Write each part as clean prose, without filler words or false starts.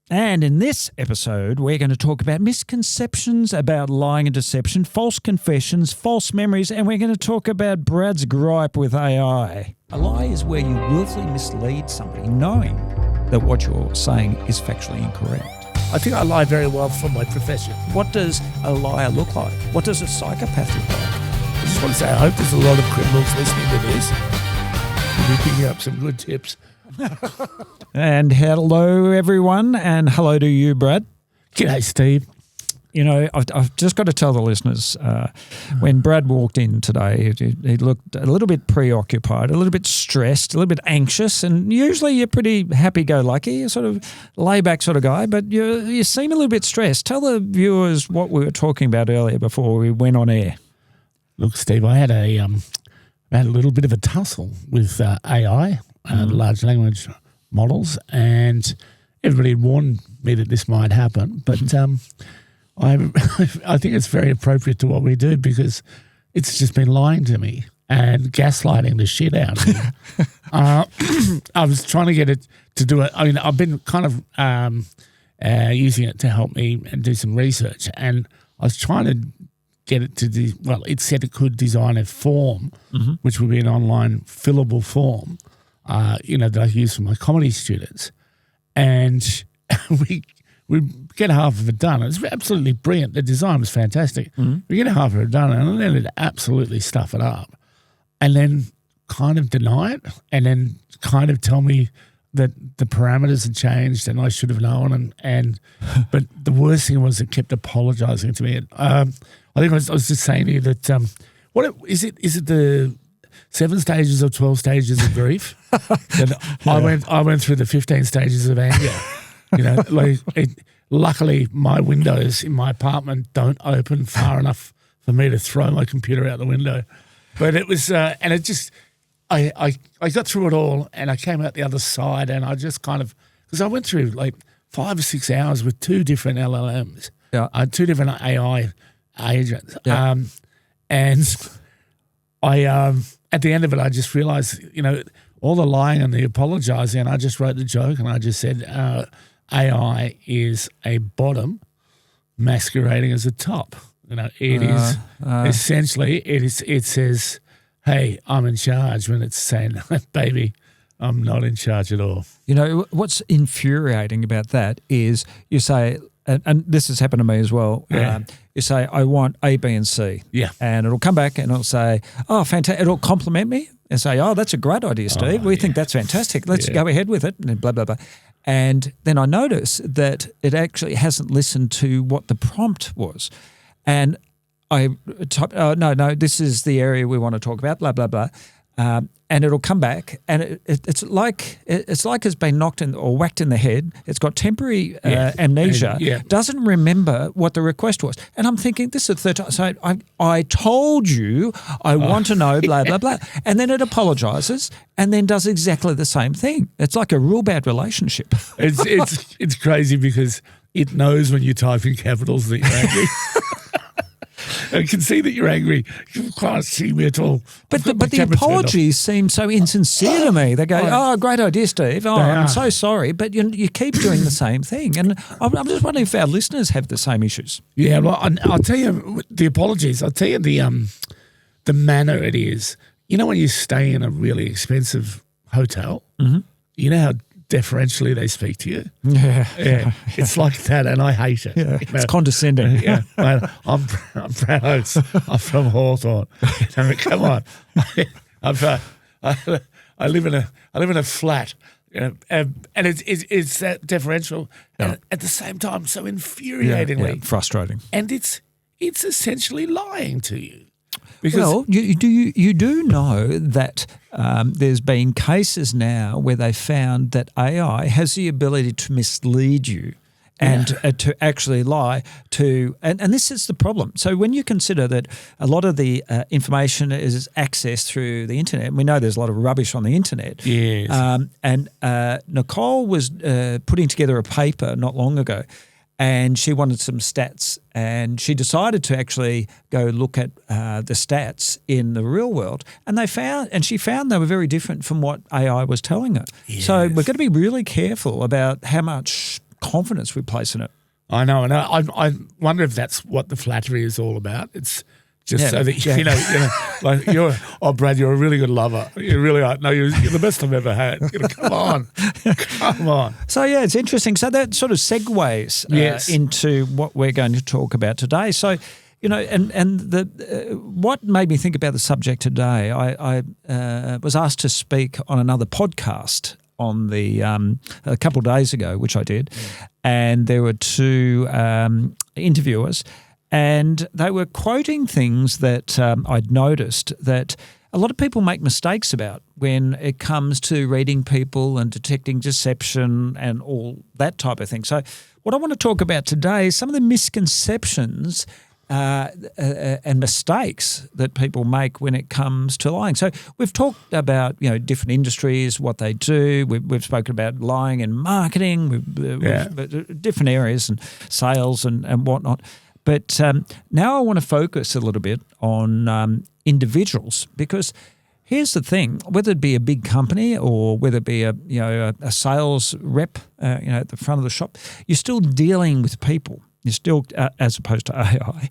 And in this episode, we're going to talk about misconceptions about lying and deception, false confessions, false memories, and we're going to talk about Brad's gripe with AI. A lie is where you willfully mislead somebody knowing that what you're saying is factually incorrect. I think I lie very well for my profession. What does a liar look like? What does a psychopath look like? I just want to say I hope there's a lot of criminals listening to this. We'll be picking up some good tips. And hello, everyone, and hello to you, Brad. G'day, Steve. You know, I've just got to tell the listeners, when Brad walked in today, he looked a little bit preoccupied, a little bit stressed, a little bit anxious, and usually you're pretty happy-go-lucky, you're sort of laid-back sort of guy, but you seem a little bit stressed. Tell the viewers what we were talking about earlier before we went on air. Look, Steve, I had a little bit of a tussle with AI, large language models, and everybody had warned me that this might happen, but I think it's very appropriate to what we do because it's just been lying to me and gaslighting the shit out of me. I was trying to get it to do it. I mean, I've been kind of using it to help me and do some research, and I was trying to get it to do, well, it said it could design a form, which would be an online fillable form, that I use for my comedy students. And we get half of it done. It's absolutely brilliant. The design was fantastic. We get half of it done, and then it absolutely stuff it up, and then kind of deny it, and then kind of tell me that the parameters had changed and I should have known. But the worst thing was it kept apologising to me. I think I was just saying to you that what is it? Is it the 7 stages or 12 stages of grief? That I went through the 15 stages of anger. Luckily, my windows in my apartment don't open far enough for me to throw my computer out the window. But it was, and it just, I got through it all, and I came out the other side, and I just kind of, because I went through like 5 or 6 hours with 2 different LLMs, 2 different AI agents, and I at the end of it, I just realised, all the lying and the apologising, and I just wrote the joke, and I just said, AI is a bottom masquerading as a top. It is essentially it says, "Hey, I'm in charge," when it's saying, "Baby, I'm not in charge at all." What's infuriating about that is you say, and this has happened to me as well. Yeah. You say, "I want A, B, and C," and it'll come back and it'll say, "Oh, fantastic!" It'll compliment me and say, "Oh, that's a great idea, Steve. We think that's fantastic. Let's go ahead with it." And blah blah blah. And then I notice that it actually hasn't listened to what the prompt was. And I type, no, this is the area we want to talk about, blah, blah, blah. And it'll come back, and it's like it's been knocked in or whacked in the head. It's got temporary amnesia, doesn't remember what the request was. And I'm thinking, this is the third time. So I told you I want to know, blah, blah, blah. And then it apologises and then does exactly the same thing. It's like a real bad relationship. It's crazy because it knows when you type in capitals that you're angry. I can see that you're angry. You can't see me at all. But the apologies seem so insincere to me. They go, "Oh, great idea, Steve. Oh, I'm so sorry." But you keep doing the same thing. And I'm just wondering if our listeners have the same issues. Yeah, well, I'll tell you the apologies. I'll tell you the manner it is. When you stay in a really expensive hotel, you know how deferentially they speak to you. Yeah. It's like that, and I hate it. Yeah. It's condescending. I'm Brad Oates. I'm from Hawthorne. Come on. I live in a flat, and it's that deferential, and at the same time so infuriatingly frustrating. And it's essentially lying to you. Well, you do know that there's been cases now where they found that AI has the ability to mislead you and to actually lie to – and this is the problem. So when you consider that a lot of the information is accessed through the internet, and we know there's a lot of rubbish on the internet. Yes. And Nicole was putting together a paper not long ago, and she wanted some stats, and she decided to actually go look at the stats in the real world, and she found they were very different from what AI was telling her. Yes. So we're going to be really careful about how much confidence we place in it. I know. I wonder if that's what the flattery is all about. It's just so that, you know, like Brad, you're a really good lover. You really are. No, you're the best I've ever had. You know, come on. So, yeah, it's interesting. So that sort of segues into what we're going to talk about today. So, you know, and what made me think about the subject today, I was asked to speak on another podcast on the a couple of days ago, which I did, and there were two interviewers, and they were quoting things that I'd noticed that a lot of people make mistakes about when it comes to reading people and detecting deception and all that type of thing. So what I want to talk about today is some of the misconceptions and mistakes that people make when it comes to lying. So we've talked about, you know, different industries, what they do. We've spoken about lying in marketing, we've different areas and sales and whatnot. But now I want to focus a little bit on individuals, because here's the thing: whether it be a big company or whether it be a sales rep, at the front of the shop, you're still dealing with people. You're still, as opposed to AI,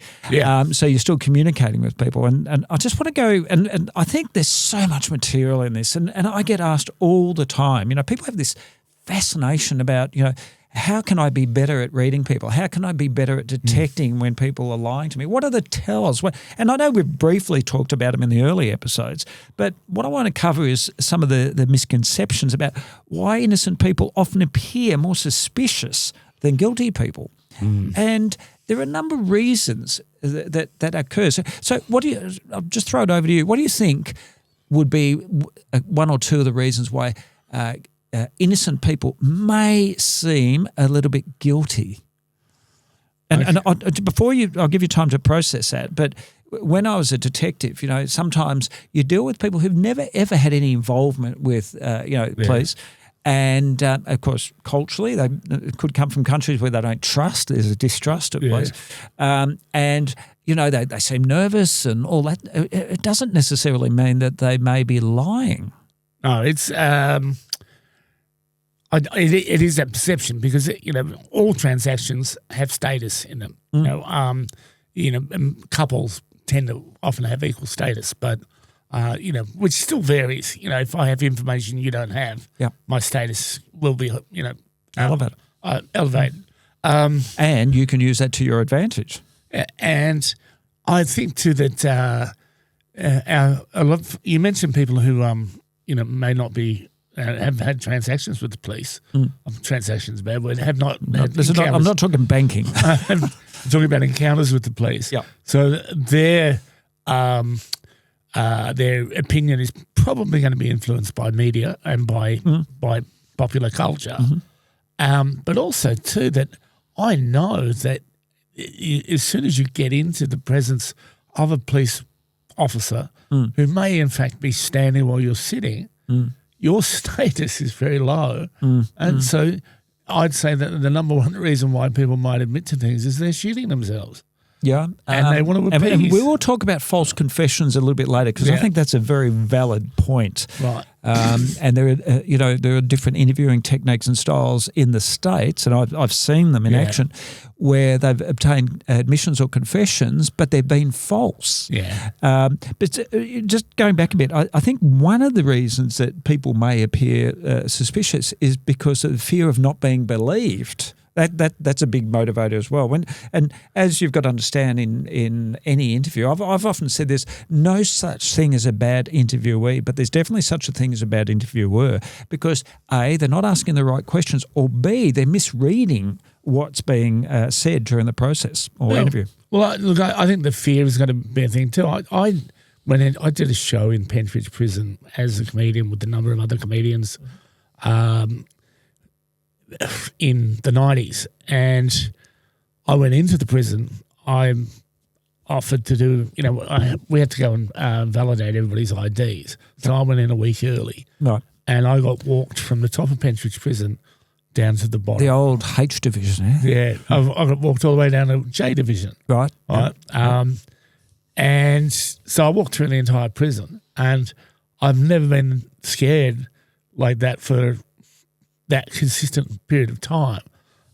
so you're still communicating with people. And I just want to go, and I think there's so much material in this, and I get asked all the time, people have this fascination about, how can I be better at reading people? How can I be better at detecting when people are lying to me? What are the tells? And I know we've briefly talked about them in the early episodes, but what I want to cover is some of the misconceptions about why innocent people often appear more suspicious than guilty people. And there are a number of reasons that occur. So what do you? I'll just throw it over to you. What do you think would be one or two of the reasons why innocent people may seem a little bit guilty? And before I'll give you time to process that. But when I was a detective, sometimes you deal with people who've never ever had any involvement with police. And, of course, culturally, they could come from countries where they don't trust. There's a distrust of police. And, they seem nervous and all that. It doesn't necessarily mean that they may be lying. No, it's it is that perception because, all transactions have status in them. Couples tend to often have equal status, but which still varies. If I have information you don't have, my status will be, elevated. And you can use that to your advantage. And I think too that you mentioned people who, may not be have had transactions with the police. Transactions, bad word. Have not. I'm not talking banking. I'm talking about encounters with the police. Yeah. So their opinion is probably going to be influenced by media and by popular culture. But also, too, that I know that as soon as you get into the presence of a police officer who may, in fact, be standing while you're sitting, your status is very low. And so I'd say that the number one reason why people might admit to things is they're shooting themselves. Yeah. And they want to appease. And we will talk about false confessions a little bit later because I think that's a very valid point. Right. And there are, there are different interviewing techniques and styles in the States, and I've seen them in action, where they've obtained admissions or confessions, but they've been false. Yeah. But just going back a bit, I think one of the reasons that people may appear suspicious is because of the fear of not being believed. That's a big motivator as well. And as you've got to understand in any interview, I've often said there's no such thing as a bad interviewee, but there's definitely such a thing as a bad interviewer because A, they're not asking the right questions, or B, they're misreading what's being said during the process or interview. Well, look, I think the fear is going to be a thing too. I did a show in Pentridge Prison as a comedian with a number of other comedians. In the 90s, and I went into the prison. I offered to do, we had to go and validate everybody's IDs. So I went in a week early. Right. And I got walked from the top of Pentridge Prison down to the bottom. The old H division, eh? Yeah. I got walked all the way down to J division. Right. Right. And so I walked through the entire prison, and I've never been scared like that for that consistent period of time.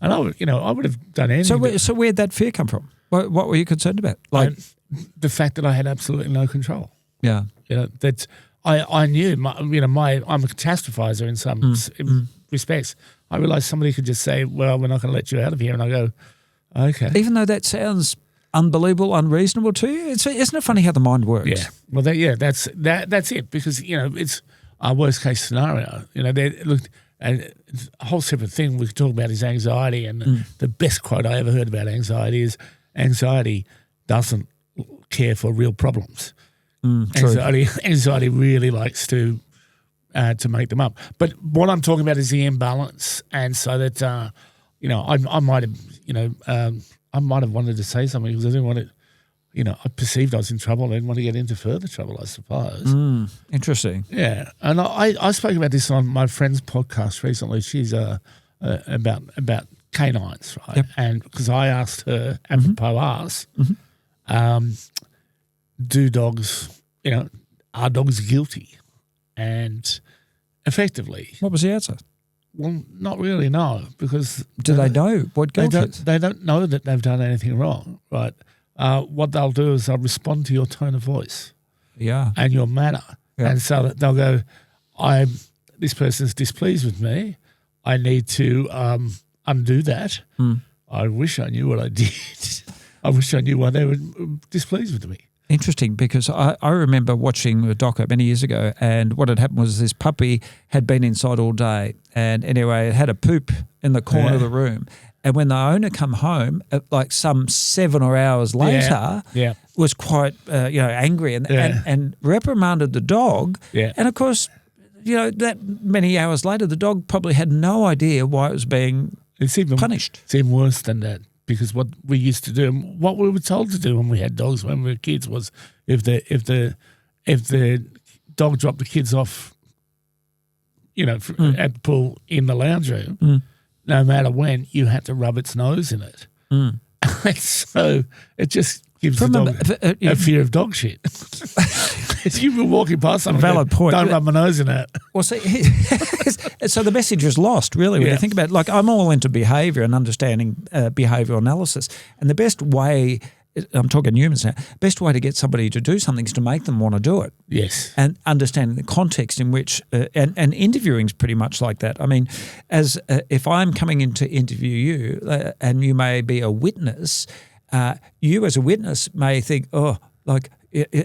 And I would have done anything. So where'd that fear come from? What were you concerned about? Like the fact that I had absolutely no control. Yeah. That I knew I'm a catastrophizer in some respects. I realized somebody could just say, well, we're not going to let you out of here. And I go, okay. Even though that sounds unbelievable, unreasonable to you, isn't it funny how the mind works? Yeah. Well, that's it, because, it's our worst case scenario. And a whole separate thing we could talk about is anxiety. And the best quote I ever heard about anxiety is, anxiety doesn't care for real problems. Anxiety really likes to make them up. But what I'm talking about is the imbalance, and so that I might have wanted to say something because I didn't want to. I perceived I was in trouble. I didn't want to get into further trouble, I suppose. Interesting. Yeah, and I spoke about this on my friend's podcast recently. She's about canines, right? Yep. And because I asked her, apropos us, do dogs, are dogs guilty? And effectively, what was the answer? Well, not really, no, because do they know what guilt is? They don't know that they've done anything wrong, right? What they'll do is they'll respond to your tone of voice, and your manner, and so they'll go, this person's displeased with me. I need to undo that. I wish I knew what I did. I wish I knew why they were displeased with me. Interesting, because I remember watching a doco many years ago, and what had happened was this puppy had been inside all day, and anyway, it had a poop in the corner of the room. And when the owner come home, like some 7 hours later, was quite angry and reprimanded the dog. Yeah. And of course, that many hours later, the dog probably had no idea why it was being punished. It's even worse than that. Because what we used to do, what we were told to do when we had dogs when we were kids, was if the dog dropped the kids off, at the pool in the lounge room, no matter when, you had to rub its nose in it. So it just gives the dog a fear of dog shit. If you were walking past something, valid point. Don't rub my nose in it. Well, see, so the message is lost, really, when you think about it. Like, I'm all into behaviour and understanding behavioural analysis, and the best way, I'm talking humans now, best way to get somebody to do something is to make them want to do it. Yes. And understanding the context in which, and interviewing is pretty much like that. I mean, as if I'm coming in to interview you and you may be a witness, you as a witness may think,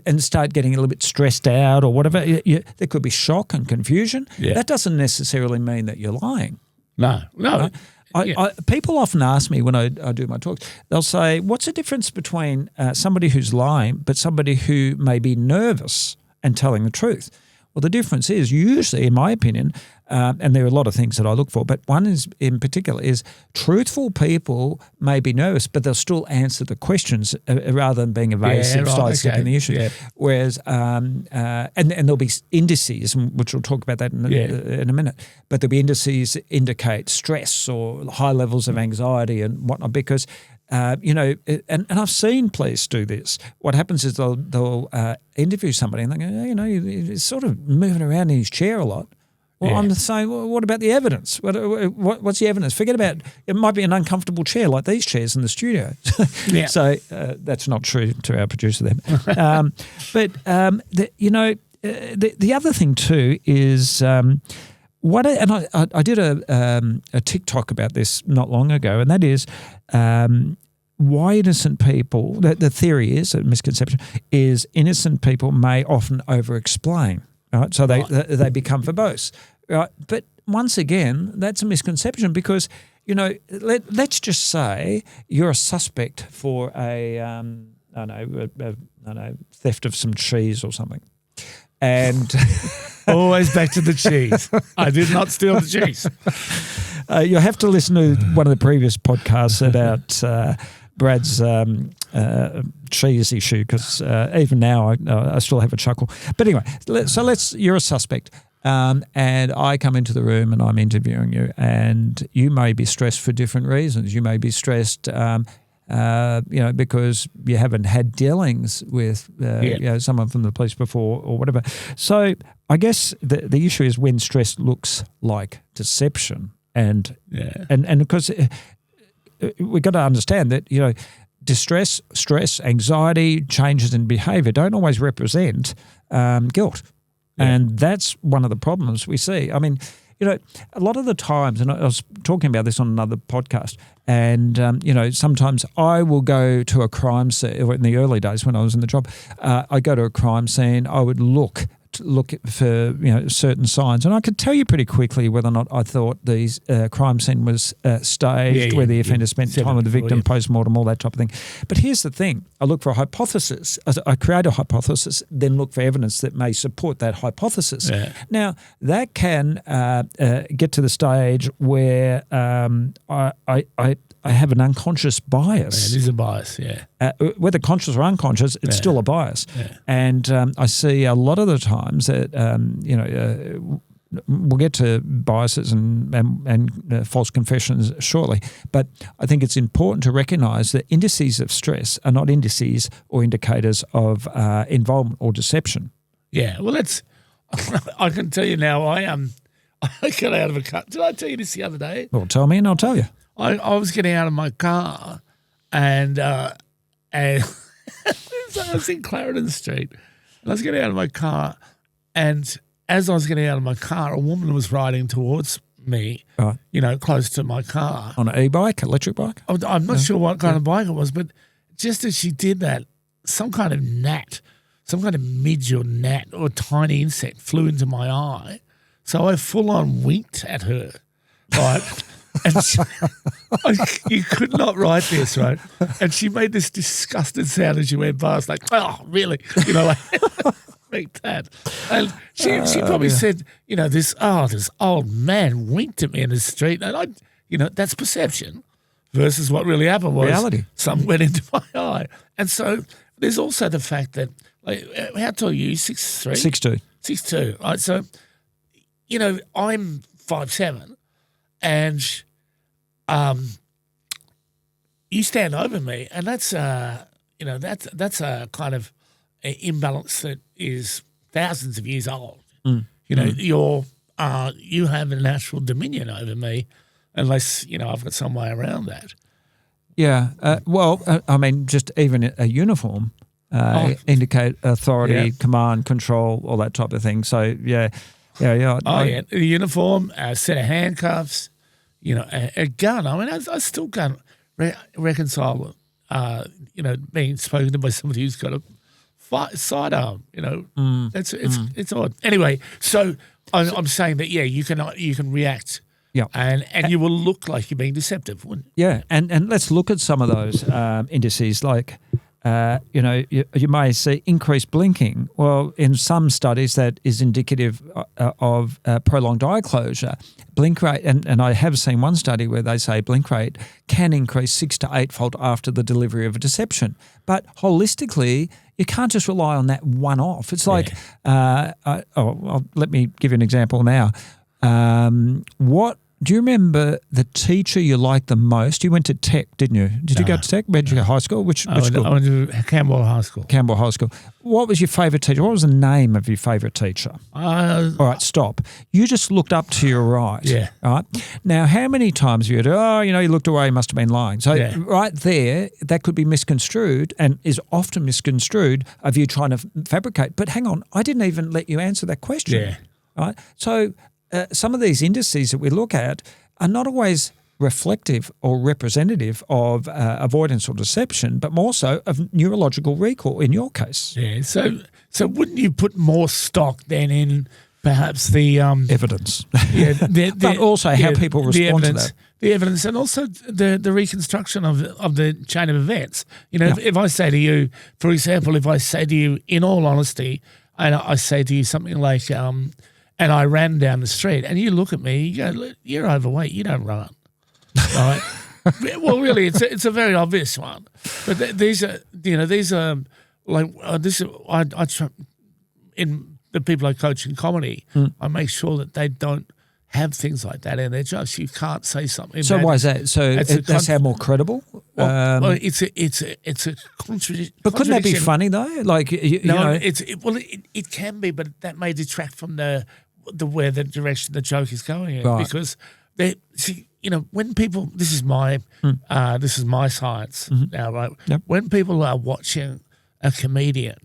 and start getting a little bit stressed out or whatever. There could be shock and confusion. Yeah. That doesn't necessarily mean that you're lying. No. People often ask me when I do my talks, they'll say, what's the difference between somebody who's lying but somebody who may be nervous and telling the truth? Well, the difference is usually, in my opinion, and there are a lot of things that I look for, but one is in particular is truthful people may be nervous, but they'll still answer the questions rather than being evasive, sidestepping the issue. Yeah. Whereas, and there'll be indices, which we'll talk about that in a minute, but there'll be indices that indicate stress or high levels of anxiety and whatnot, because and I've seen police do this. What happens is they'll interview somebody and they go, he's sort of moving around in his chair a lot. Well, I'm saying, well, what about the evidence? What's the evidence? Forget about it. Might be an uncomfortable chair like these chairs in the studio. So that's not true to our producer then. But the other thing too is I did a TikTok about this not long ago, and that is why innocent people. The theory is, a misconception is, innocent people may often over-explain. Right, so they become verbose, right? But once again, that's a misconception because let's just say you're a suspect for a theft of some cheese or something, and always back to the cheese. I did not steal the cheese. You'll have to listen to one of the previous podcasts about Brad's cheese issue, because even now I still have a chuckle. But anyway, you're a suspect, and I come into the room and I'm interviewing you, and you may be stressed for different reasons. You may be stressed, because you haven't had dealings with someone from the police before or whatever. So I guess the issue is when stress looks like deception, and because we've got to understand that, distress, stress, anxiety, changes in behaviour don't always represent guilt. Yeah. And that's one of the problems we see. I mean, a lot of the times, and I was talking about this on another podcast, and, sometimes I will go to a crime scene, or in the early days when I was in the job, I go to a crime scene, I would look for certain signs, and I could tell you pretty quickly whether or not I thought these crime scene was staged, where the offender spent time with the victim, post-mortem, all that type of thing. But here's the thing: I look for a hypothesis. I create a hypothesis, then look for evidence that may support that hypothesis. Yeah. Now that can get to the stage where I have an unconscious bias. Yeah, it is a bias, yeah. Whether conscious or unconscious, it's still a bias. Yeah. And I see a lot of the times that, we'll get to biases and false confessions shortly, but I think it's important to recognise that indices of stress are not indices or indicators of involvement or deception. Yeah, well, I can tell you now, I got out of a car. Did I tell you this the other day? Well, tell me and I'll tell you. I was getting out of my car and I was in Clarendon Street and I was getting out of my car, and as I was getting out of my car, a woman was riding towards me, close to my car. On an e-bike, electric bike? I'm not sure what kind of bike it was, but just as she did that, some kind of gnat, some kind of midge or gnat or tiny insect flew into my eye. So I full on winked at her, right? And you could not write this, right? And she made this disgusted sound as she went past, like, oh, really? Like that. And she probably said, this old man winked at me in the street. And that's perception versus what really happened was reality. Something went into my eye. And so there's also the fact that, like, how tall are you? 6'3"? 6'2". 6'2", right? So, I'm 5'7", and you stand over me, and that's that's a kind of imbalance that is thousands of years old. You have a natural dominion over me, unless I've got some way around that. Yeah. I mean, just even a uniform indicate authority, command, control, all that type of thing. So yeah. The uniform, a set of handcuffs, a gun. I mean, I still can't reconcile, being spoken to by somebody who's got a sidearm. It's odd. Anyway, so I'm saying that you can react. Yeah, and you will look like you're being deceptive, wouldn't you? Yeah, and let's look at some of those indices like. You may see increased blinking. Well, in some studies that is indicative of prolonged eye closure. Blink rate, and I have seen one study where they say blink rate can increase 6 to 8-fold after the delivery of a deception. But holistically, you can't just rely on that one-off. It's like, let me give you an example now. Do you remember the teacher you liked the most? You went to Tech, didn't you? Did you go to Tech? Where did you go? High school? Which school? I went to Campbell High School. Campbell High School. What was your favourite teacher? What was the name of your favourite teacher? All right, stop. You just looked up to your right. Yeah. All right. Now, how many times have you heard, you looked away, you must have been lying. So right there, that could be misconstrued and is often misconstrued of you trying to fabricate. But hang on, I didn't even let you answer that question. Yeah. All right. So some of these indices that we look at are not always reflective or representative of avoidance or deception, but more so of neurological recall in your case. Yeah. So wouldn't you put more stock then in perhaps the evidence? Yeah. But also how people respond to that. The evidence, and also the reconstruction of the chain of events. If I say to you, for example, in all honesty, and I say to you something like, and I ran down the street, and you look at me, you go, you're overweight, you don't run. Right? Well, really, it's a very obvious one. But these are like I try, in the people I coach in comedy, I make sure that they don't have things like that in their jokes. You can't say something. So why is that? So that's how more credible. Well, it's a contradiction. But couldn't that be funny though? Like it can be, but that may detract from the where the direction the joke is going in, right. Because when people, this is my science now, right? Yep. When people are watching a comedian,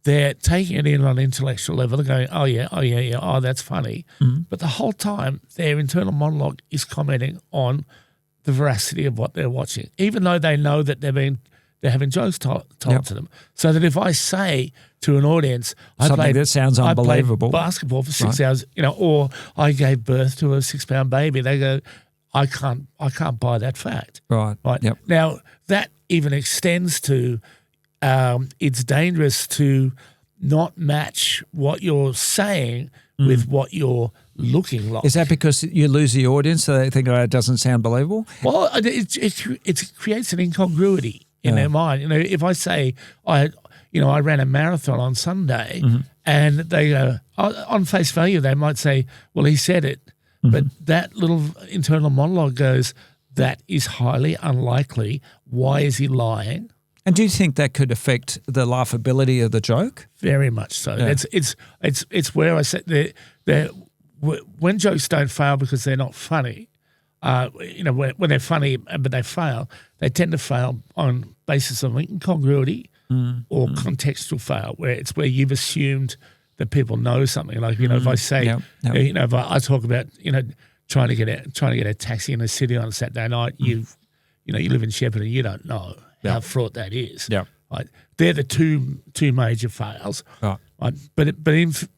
they're taking it in on an intellectual level. They're going, oh, that's funny. But the whole time, their internal monologue is commenting on the veracity of what they're watching, even though they know that they're having jokes told to them. So that if I say to an audience, that sounds unbelievable, I played basketball for 6 hours, or I gave birth to a 6-pound baby, they go, I can't buy that fact. Right. Yep. Now that even extends to it's dangerous to not match what you're saying with what you're looking like. Is that because you lose the audience so they think, it doesn't sound believable? Well, it creates an incongruity in their mind. If I say I ran a marathon on Sunday and they go, on face value, they might say, well, he said it. But that little internal monologue goes, that is highly unlikely. Why is he lying? And do you think that could affect the laughability of the joke? Very much so. Yeah. It's where I said when jokes don't fail because they're not funny, when they're funny but they fail, they tend to fail on basis of incongruity or contextual fail, where you've assumed that people know something. Like if I say, if I talk about trying to get a taxi in a city on a Saturday night, you live in Shepparton and you don't know how fraught that is. Yeah. Right? They're the two major fails. Right. Right? But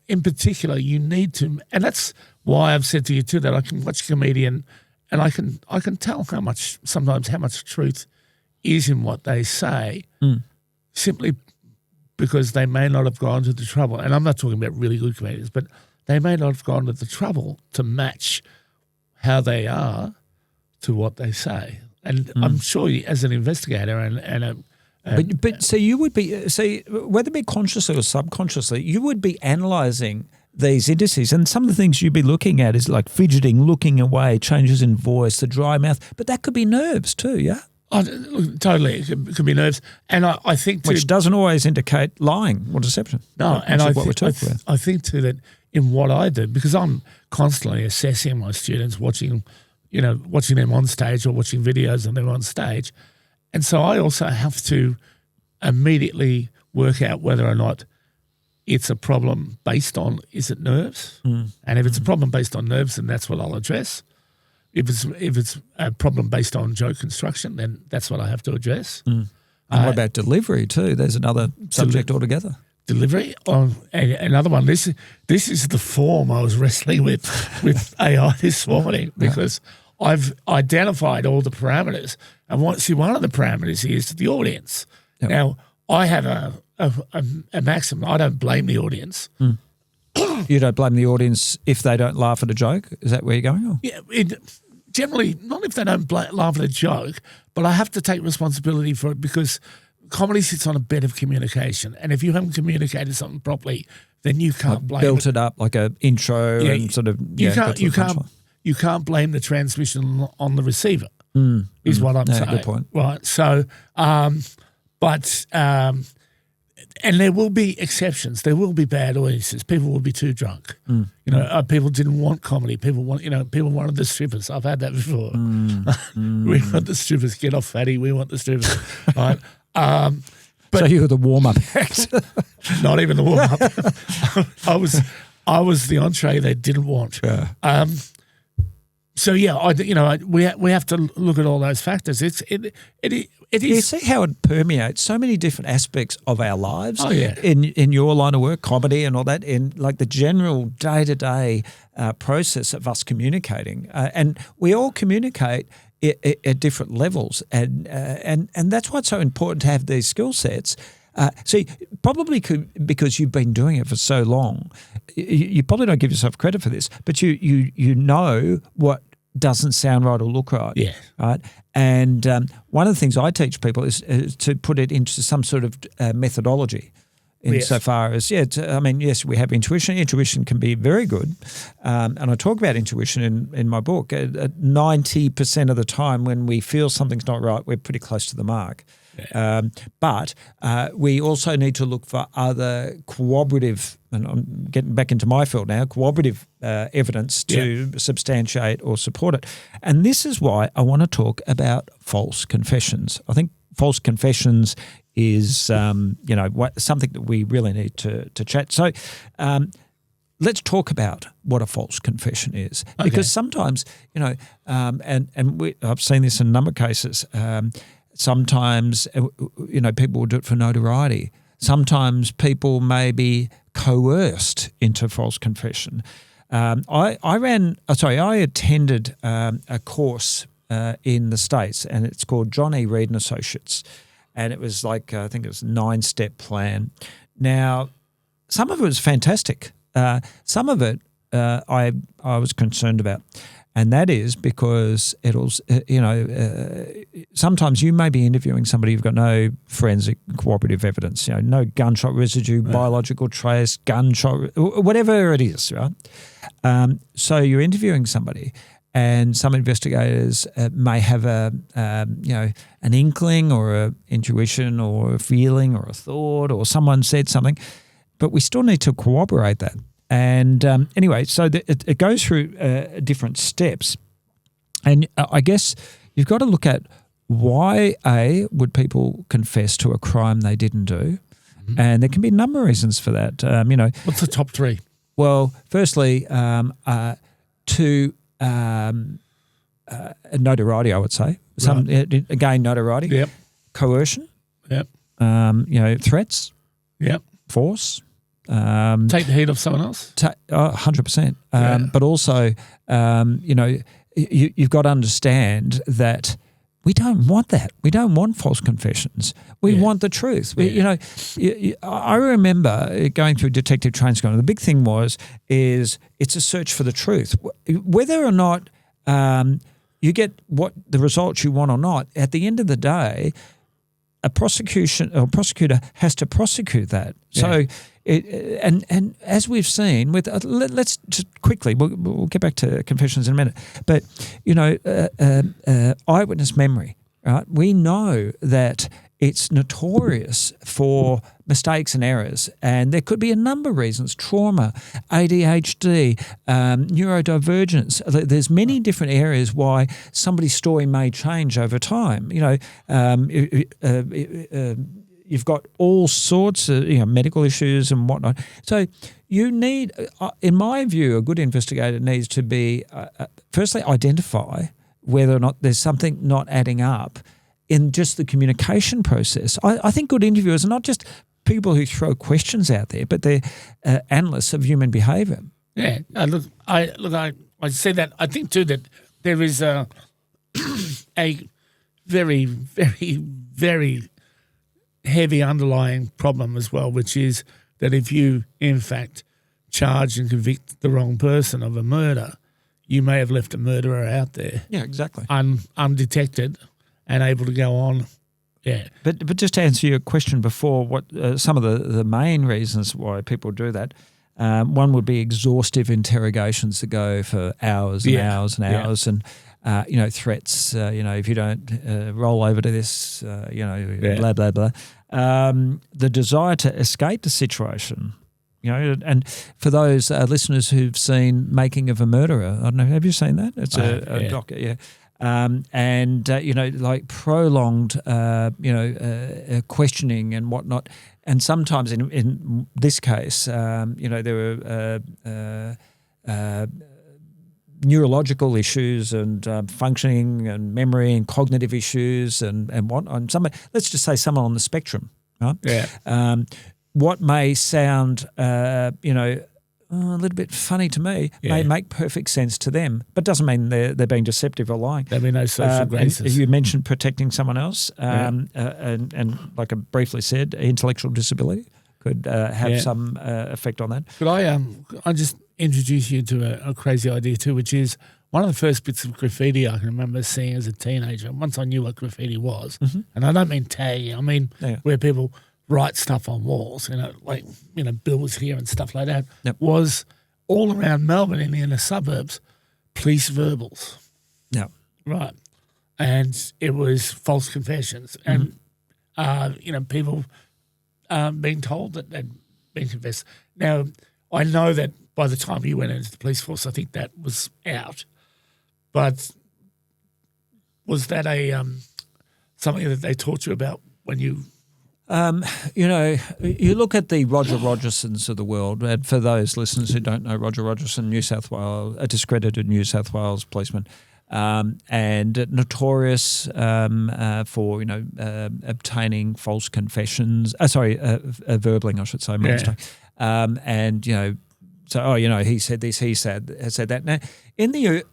in particular, you need to, and that's why I've said to you too that I can watch a comedian and I can tell how much truth is in what they say, simply because they may not have gone to the trouble. And I'm not talking about really good comedians, but they may not have gone to the trouble to match how they are to what they say. And I'm sure as an investigator but so you would be, whether it be consciously or subconsciously, you would be analysing these indices, and some of the things you'd be looking at is like fidgeting, looking away, changes in voice, the dry mouth, but that could be nerves too, yeah? Oh, totally. It could be nerves. And I think which doesn't always indicate lying or deception. No, and I think too that in what I do, because I'm constantly assessing my students, watching them on stage or watching videos of them on stage. And so I also have to immediately work out whether or not it's a problem based on, is it nerves? And if it's a problem based on nerves, then that's what I'll address. If it's a problem based on joke construction, then that's what I have to address. And what about delivery too? There's another subject altogether. Delivery, another one. This is the form I was wrestling with AI this morning, because I've identified all the parameters, and one of the parameters is the audience. Yep. Now I have a maxim. I don't blame the audience. You don't blame the audience if they don't laugh at a joke? Is that where you're going? Or? Yeah, generally not if they don't laugh at a joke, but I have to take responsibility for it, because comedy sits on a bed of communication, and if you haven't communicated something properly, then you can't blame built it up like an intro and sort of you can't blame the transmission on the receiver. Is what I'm saying. Good point. Right. So, and there will be exceptions. There will be bad audiences. People will be too drunk. People didn't want comedy. People wanted the strippers. I've had that before. We want the strippers. Get off, fatty. We want the strippers. Right. But so you were the warm-up act. Not even the warm-up. I was the entree they didn't want. Yeah. So yeah, we have to look at all those factors. It is. You see how it permeates so many different aspects of our lives. Oh yeah. In your line of work, comedy and all that, in like the general day-to-day process of us communicating, and we all communicate at different levels, and that's why it's so important to have these skill sets. See, probably because you've been doing it for so long, you probably don't give yourself credit for this, but you know what doesn't sound right or look right. Yeah. Right. And one of the things I teach people is to put it into some sort of methodology. Insofar as, yes, we have intuition. Intuition can be very good. And I talk about intuition in my book. 90% of the time when we feel something's not right, we're pretty close to the mark. But we also need to look for other corroborative, and I'm getting back into my field now, corroborative evidence to substantiate or support it. And this is why I want to talk about false confessions. I think false confessions is, something that we really need to chat. So let's talk about what a false confession is, because sometimes, I've seen this in a number of cases. Sometimes, people will do it for notoriety. Sometimes people may be coerced into false confession. I attended a course in the States, and it's called John E. Reed and Associates, and it was like I think it was a 9-step plan. Now, some of it was fantastic. Some of it I was concerned about, and that is because it'll, sometimes you may be interviewing somebody who've got no forensic corroborative evidence, no gunshot residue, biological trace, gunshot, whatever it is, right? So you're interviewing somebody, and some investigators may have an inkling or an intuition or a feeling or a thought, or someone said something, but we still need to corroborate that. And anyway, so it goes through different steps. And I guess you've got to look at why, would people confess to a crime they didn't do? Mm-hmm. And there can be a number of reasons for that. What's the top three? Well, firstly, notoriety, I would say. Again, notoriety. Yep. Coercion. Yep. Threats. Yep. Force. Take the heat off someone else. 100%. But also, you've got to understand that we don't want that. We don't want false confessions. We want the truth. I remember going through detective training school, and the big thing is it's a search for the truth. Whether or not you get the results you want or not, at the end of the day, a prosecutor has to prosecute that. So. And as we've seen with, let's just quickly, we'll get back to confessions in a minute, but eyewitness memory, right? We know that it's notorious for mistakes and errors, and there could be a number of reasons: trauma, ADHD, neurodivergence. There's many different areas why somebody's story may change over time. You've got all sorts of medical issues and whatnot. So you need, in my view, a good investigator needs to be, firstly, identify whether or not there's something not adding up in just the communication process. I think good interviewers are not just people who throw questions out there, but they're analysts of human behaviour. Yeah, I say that. I think too that there is a very, very, very heavy underlying problem as well, which is that if you, in fact, charge and convict the wrong person of a murder, you may have left a murderer out there. Yeah, exactly. Undetected and able to go on. Yeah. But just to answer your question before, what some of the main reasons why people do that, one would be exhaustive interrogations that go for hours and hours and hours, and threats, if you don't roll over to this, blah, blah, blah. The desire to escape the situation, and for those listeners who've seen Making of a Murderer, I don't know, have you seen that? It's a doc, like prolonged, questioning and whatnot. And sometimes in this case, there were neurological issues and functioning and memory and cognitive issues and whatnot. Let's just say someone on the spectrum, right? Yeah. What may sound, a little bit funny to me may make perfect sense to them, but doesn't mean they're being deceptive or lying. There'll be no social graces. You mentioned protecting someone else, and like I briefly said, intellectual disability could have some effect on that. Could I just introduce you to a crazy idea too, which is one of the first bits of graffiti I can remember seeing as a teenager. Once I knew what graffiti was, and I don't mean tagging, I mean where people write stuff on walls, bills here and stuff like that, was all around Melbourne in the inner suburbs, police verbals. Yeah. Right. And it was false confessions. And people being told that they'd been confessed. Now, I know that by the time you went into the police force, I think that was out. But was that something that they taught you about when you? You look at the Roger Rogersons of the world, and for those listeners who don't know, Roger Rogerson, New South Wales, a discredited New South Wales policeman, and notorious for obtaining false confessions. Verbaling, I should say. He said this, he said that. Now, in the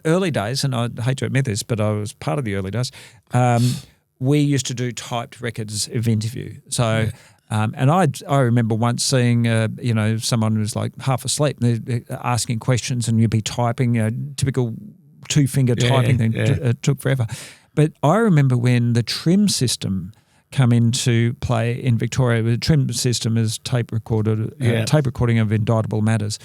early days, and I hate to admit this, but I was part of the early days. We used to do typed records of interview. So, and I remember once seeing, someone who was like half asleep, they're asking questions, and you'd be typing, typical two-finger typing thing. It took forever. But I remember when the trim system come into play in Victoria. The trim system is tape recording of indictable matters.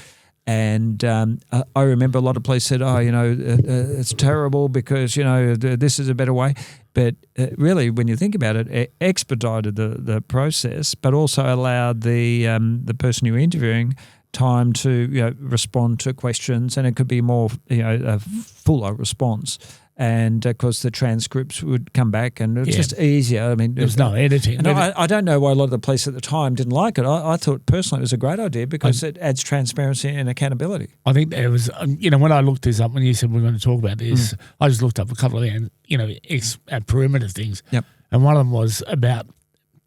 And I remember a lot of police said, it's terrible because, this is a better way. But really, when you think about it, it expedited the process, but also allowed the person you're interviewing time to respond to questions, and it could be more a fuller response. And of course, the transcripts would come back, and it was just easier. I mean, there was no editing. And I don't know why a lot of the police at the time didn't like it. I thought personally it was a great idea because it adds transparency and accountability. I think there was, when I looked this up, when you said we're going to talk about this, I just looked up a couple of, perimeter things. Yep. And one of them was about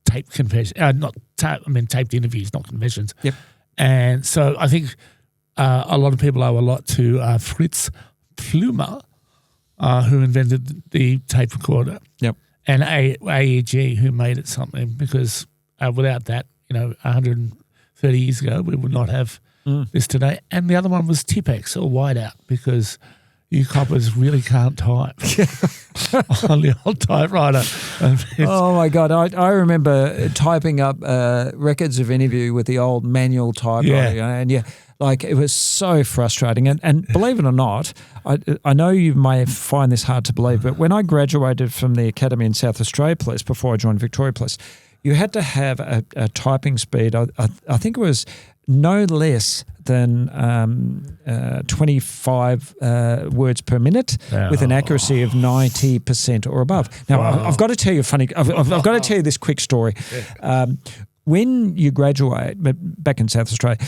taped confessions, taped interviews, not confessions. Yep. And so I think a lot of people owe a lot to Fritz Plumer, who invented the tape recorder. Yep. And AEG, who made it something, because without that, 130 years ago, we would not have this today. And the other one was Tipex or Whiteout, because you coppers really can't type on the old typewriter. Oh, my God. I remember typing up records of interview with the old manual typewriter. And it was so frustrating. And believe it or not, I know you may find this hard to believe, but when I graduated from the Academy in South Australia Police before I joined Victoria Police, you had to have a typing speed. I think it was no less than 25 words per minute with an accuracy of 90% or above. Now, I've got to tell you I've got to tell you this quick story. When you graduate, back in South Australia,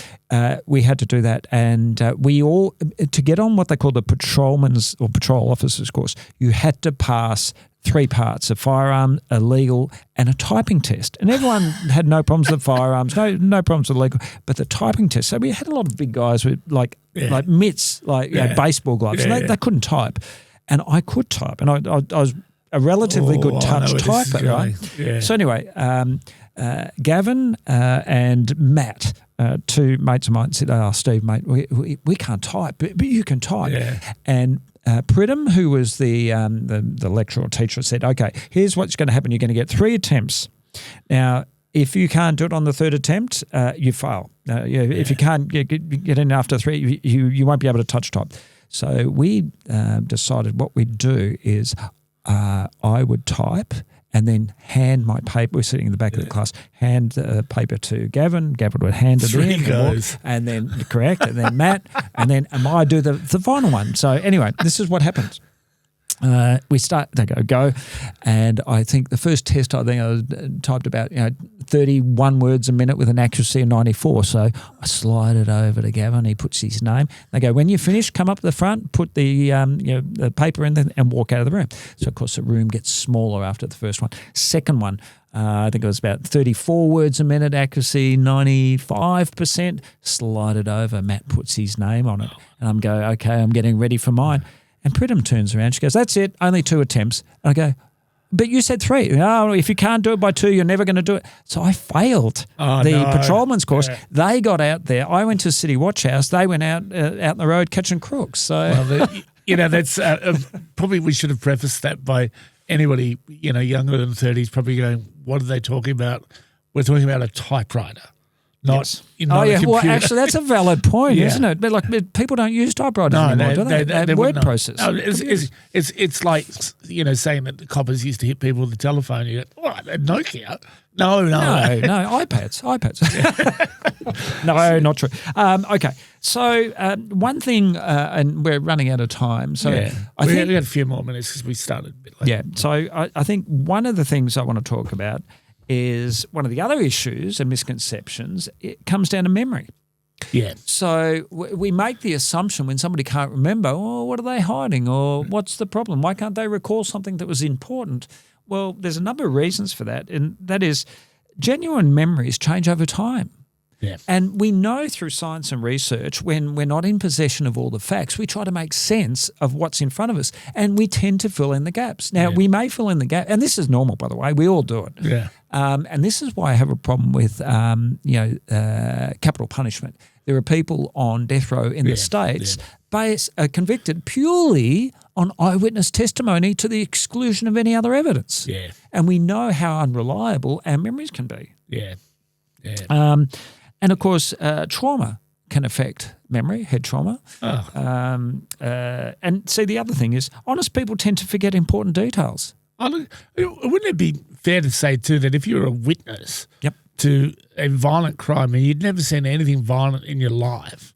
we had to do that, and we all, to get on what they call the patrolman's or patrol officers course, you had to pass 3 parts: a firearm, a legal, and a typing test. And everyone had no problems with firearms, no problems with legal, but the typing test. So we had a lot of big guys with like mitts, baseball gloves, and they couldn't type, and I could type, and I was a relatively good touch typer, right? Yeah. So anyway. Gavin and Matt, 2 mates of mine, said, Steve, mate, we can't type, but you can type. Yeah. And Pridham, who was the lecturer or teacher, said, okay, here's what's going to happen. You're going to get 3 attempts. Now, if you can't do it on the 3rd attempt, you fail. If you can't get in after 3, you won't be able to touch type. So we decided what we'd do is I would type and then hand my paper. We're sitting in the back of the class. Hand the paper to Gavin. Gavin would hand it in, and then and then Matt, and then I do the final one. So anyway, this is what happens. We start. They go, and I think the first test I typed about 31 words a minute with an accuracy of 94. So I slide it over to Gavin. He puts his name. They go, when you finish, come up the front, put the the paper in there, and walk out of the room. So of course the room gets smaller after the first one. Second one, I think it was about 34 words a minute, accuracy 95%. Slide it over. Matt puts his name on it, and I'm going, okay, I'm getting ready for mine. And Pridham turns around. She goes, that's it, only 2 attempts. And I go, but you said 3. Oh, if you can't do it by 2, you're never going to do it. So I failed the patrolman's course. Yeah. They got out there. I went to City Watch House. They went out in the road catching crooks. So, that's probably we should have prefaced that by anybody, younger than 30 is probably going, what are they talking about? We're talking about a typewriter, not a Well, computer. actually, that's a valid point, isn't it? But like, people don't use typewriters anymore, do they? They word process. No, it's like, saying that the coppers used to hit people with the telephone. You go, what, Nokia? No, iPads. No, not true. Okay, so one thing, and we're running out of time. So I think we got a few more minutes because we started a bit late. Yeah, so I think one of the things I want to talk about is one of the other issues and misconceptions. It comes down to memory. Yeah. So we make the assumption when somebody can't remember, what are they hiding, or what's the problem? Why can't they recall something that was important? Well, there's a number of reasons for that, and that is genuine memories change over time. Yeah. And we know through science and research, when we're not in possession of all the facts, we try to make sense of what's in front of us, and we tend to fill in the gaps. Now, we may fill in the gap, and this is normal, by the way. We all do it. Yeah. And this is why I have a problem with, capital punishment. There are people on death row in the States convicted purely on eyewitness testimony to the exclusion of any other evidence. Yeah. And we know how unreliable our memories can be. Yeah. Yeah. And, of course, trauma can affect memory, head trauma. Oh. And see, the other thing is honest people tend to forget important details. Wouldn't it be fair to say, too, that if you're a witness to a violent crime and you'd never seen anything violent in your life,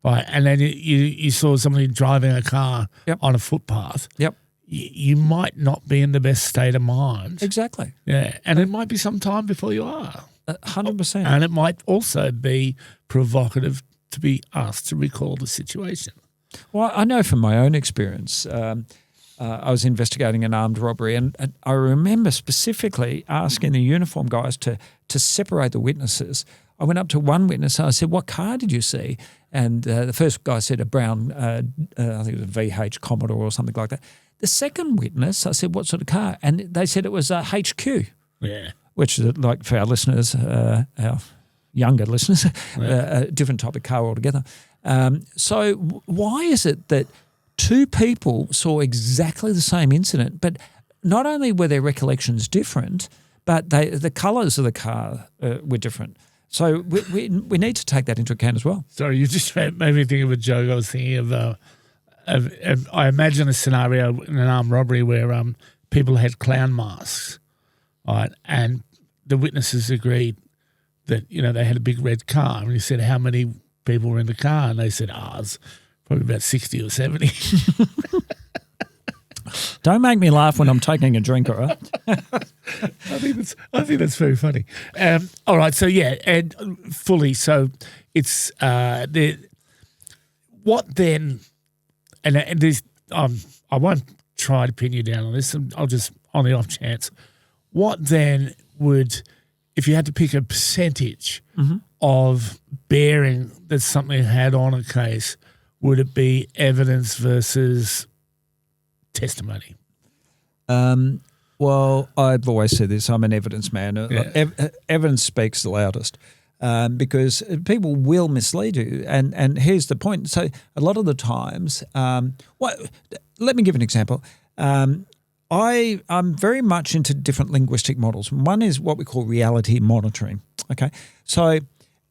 right, and then you saw somebody driving a car on a footpath, you might not be in the best state of mind. Exactly. Yeah, and it might be some time before you are. 100%. And it might also be provocative to be asked to recall the situation. Well, I know from my own experience, I was investigating an armed robbery, and I remember specifically asking the uniform guys to separate the witnesses. I went up to one witness and I said, "What car did you see?" And the first guy said a brown, I think it was a VH Commodore or something like that. The second witness, I said, "What sort of car?" And they said it was a HQ. Yeah. Which is, like, for our listeners, our younger listeners, a different type of car altogether. So why is it that two people saw exactly the same incident, but not only were their recollections different, but the colours of the car were different? So we need to take that into account as well. Sorry, you just made me think of a joke. I was thinking of I imagine a scenario in an armed robbery where people had clown masks, right, and the witnesses agreed that, they had a big red car, and he said, "How many people were in the car?" And they said, it's probably about 60 or 70. Don't make me laugh when I'm taking a drink, all right? I think that's very funny. All right, so and fully. So it's what then? And there's I won't try to pin you down on this. I'll just, on the off chance, what then would, if you had to pick a percentage of bearing that something had on a case, would it be evidence versus testimony? Well, I've always said this. I'm an evidence man. Evidence speaks the loudest because people will mislead you. And here's the point. So a lot of the times, let me give an example. I'm very much into different linguistic models. One is what we call reality monitoring. Okay, so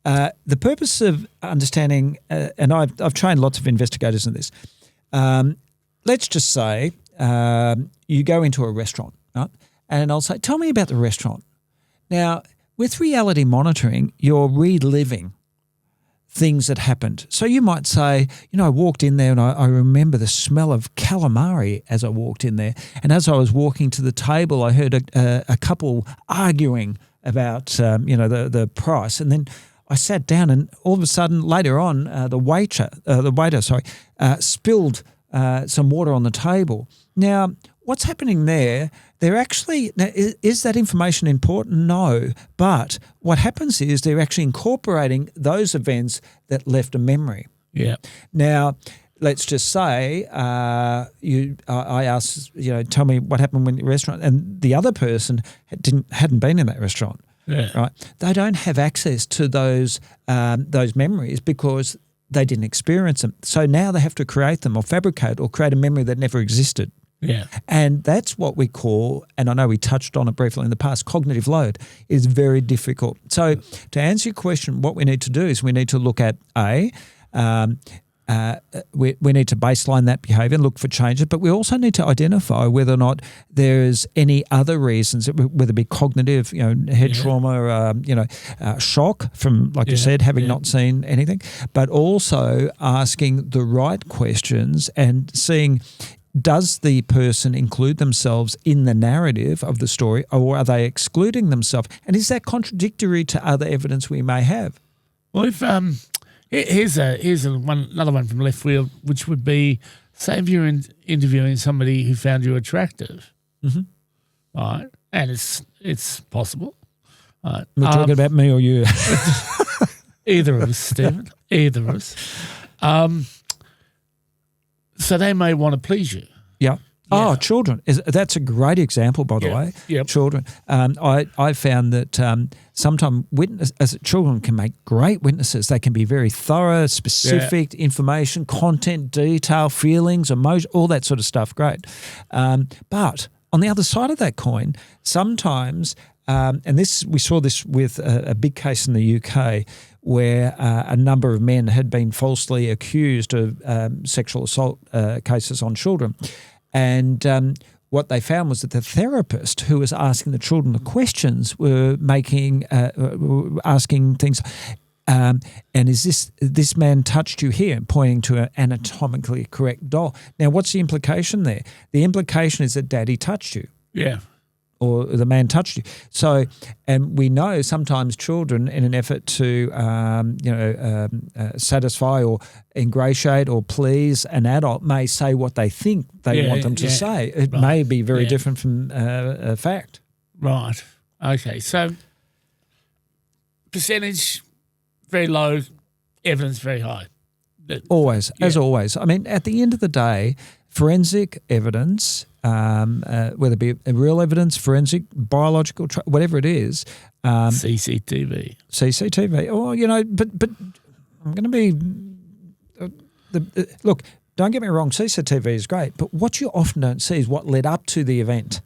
the purpose of understanding, and I've trained lots of investigators in this. Let's just say you go into a restaurant, right? And I'll say, "Tell me about the restaurant." Now, with reality monitoring, you're reliving things that happened. So you might say, I walked in there and I remember the smell of calamari as I walked in there. And as I was walking to the table, I heard a couple arguing about, the price. And then I sat down, and all of a sudden later on, the waiter spilled some water on the table. Now, what's happening there? Is that information important? No. But what happens is they're actually incorporating those events that left a memory. Yeah. Now, let's just say I asked, tell me what happened when the restaurant, and the other person hadn't been in that restaurant. Yeah. Right. They don't have access to those memories because they didn't experience them. So now they have to create them or fabricate or create a memory that never existed. Yeah. And that's what we call, and I know we touched on it briefly in the past, cognitive load is very difficult. So to answer your question, what we need to do is we need to look at we need to baseline that behaviour and look for changes, but we also need to identify whether or not there's any other reasons, whether it be cognitive, head trauma, shock from, like you said, having not seen anything, but also asking the right questions and seeing, does the person include themselves in the narrative of the story, or are they excluding themselves? And is that contradictory to other evidence we may have? Well, if here's another one from left field, which would be, say if you're interviewing somebody who found you attractive, right? And it's possible. Right? We're talking about me or you? Either of us, Stephen. Either of us. So they may want to please you. Yeah. Oh, children. That's a great example, by the way. Yep. Children. I found that sometimes children can make great witnesses. They can be very thorough, specific information, content, detail, feelings, emotion, all that sort of stuff. Great. But on the other side of that coin, sometimes, and we saw this with a big case in the UK, where a number of men had been falsely accused of sexual assault cases on children. And what they found was that the therapist who was asking the children the questions were asking things, and is this man touched you here, pointing to an anatomically correct doll. Now, what's the implication there? The implication is that daddy touched you. Yeah. Or the man touched you. So, and we know sometimes children, in an effort to, satisfy or ingratiate or please an adult, may say what they think they want them to say. It may be very different from a fact. Right. Okay. So, percentage very low, evidence very high. Always, as always. I mean, at the end of the day, forensic evidence, whether it be real evidence, forensic, biological, whatever it is. CCTV. Or, but I'm going to be, look, don't get me wrong, CCTV is great, but what you often don't see is what led up to the event,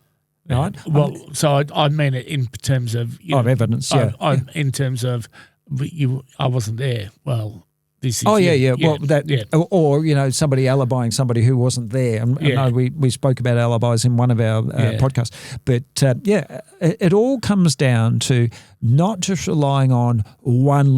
right? Well, so I mean it in terms of... evidence, in terms of, I wasn't there. Well... Well, or somebody alibying somebody who wasn't there. And I know we spoke about alibis in one of our podcasts. But it all comes down to not just relying on one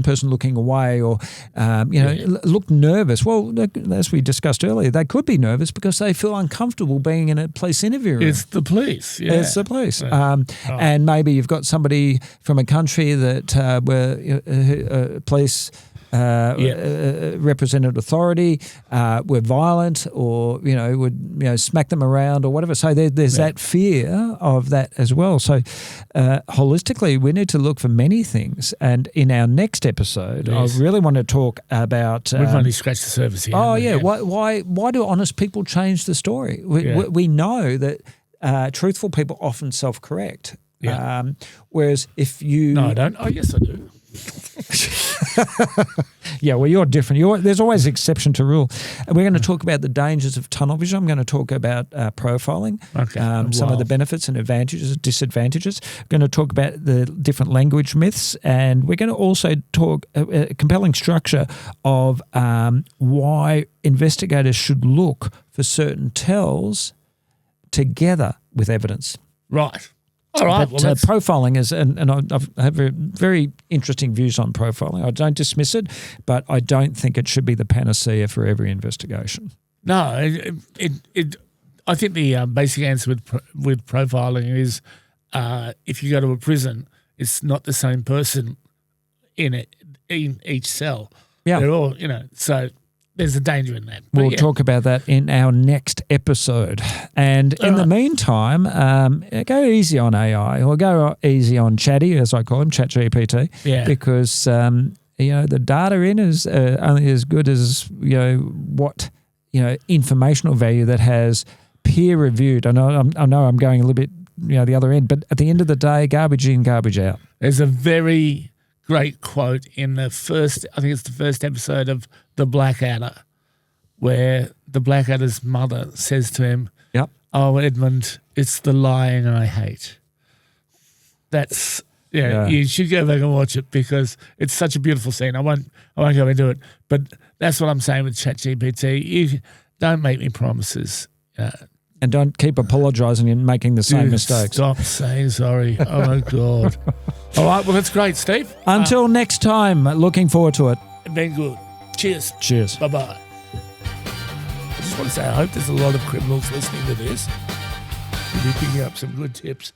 person looking away or look nervous. Well, as we discussed earlier, they could be nervous because they feel uncomfortable being in a police interview room. It's the police. Yeah. It's the police. And maybe you've got somebody from a country that where police represented authority, were violent, or would smack them around or whatever. So there's that fear of that as well. So holistically, we need to look for many things. And in our next episode, I really want to talk about. We've only scratched the surface here. Oh yeah, why do honest people change the story? We know that truthful people often self-correct. Yeah. Whereas if you... No, I don't. Oh, yes, I do. Yeah, well, you're different. There's always exception to rule. And we're going to talk about the dangers of tunnel vision. I'm going to talk about profiling, some of the benefits and advantages, disadvantages. We're going to talk about the different language myths, and we're going to also talk a compelling structure of why investigators should look for certain tells together with evidence. Right. All right. But profiling is, and I have very interesting views on profiling. I don't dismiss it, but I don't think it should be the panacea for every investigation. No, I think the basic answer with profiling is if you go to a prison, it's not the same person in each cell. Yeah, they're all so. There's a danger in that. We'll talk about that in our next episode. And in the meantime, go easy on AI, or go easy on Chatty, as I call him, ChatGPT. Yeah. Because the data in is only as good as what informational value that has peer reviewed. I know I'm going a little bit the other end, but at the end of the day, garbage in, garbage out. There's a very great quote in the first episode of The Blackadder, where the Blackadder's mother says to him, Yep. "Oh, Edmund, it's the lying I hate." That's you should go back and watch it because it's such a beautiful scene. I won't go into it, but that's what I'm saying with ChatGPT. You don't make me promises. And don't keep apologising and making the same mistakes. Stop saying sorry. Oh, my God. All right, well, that's great, Steve. Until next time, looking forward to it. Been good. Cheers. Cheers. Bye-bye. I just want to say I hope there's a lot of criminals listening to this. You'll be picking up some good tips.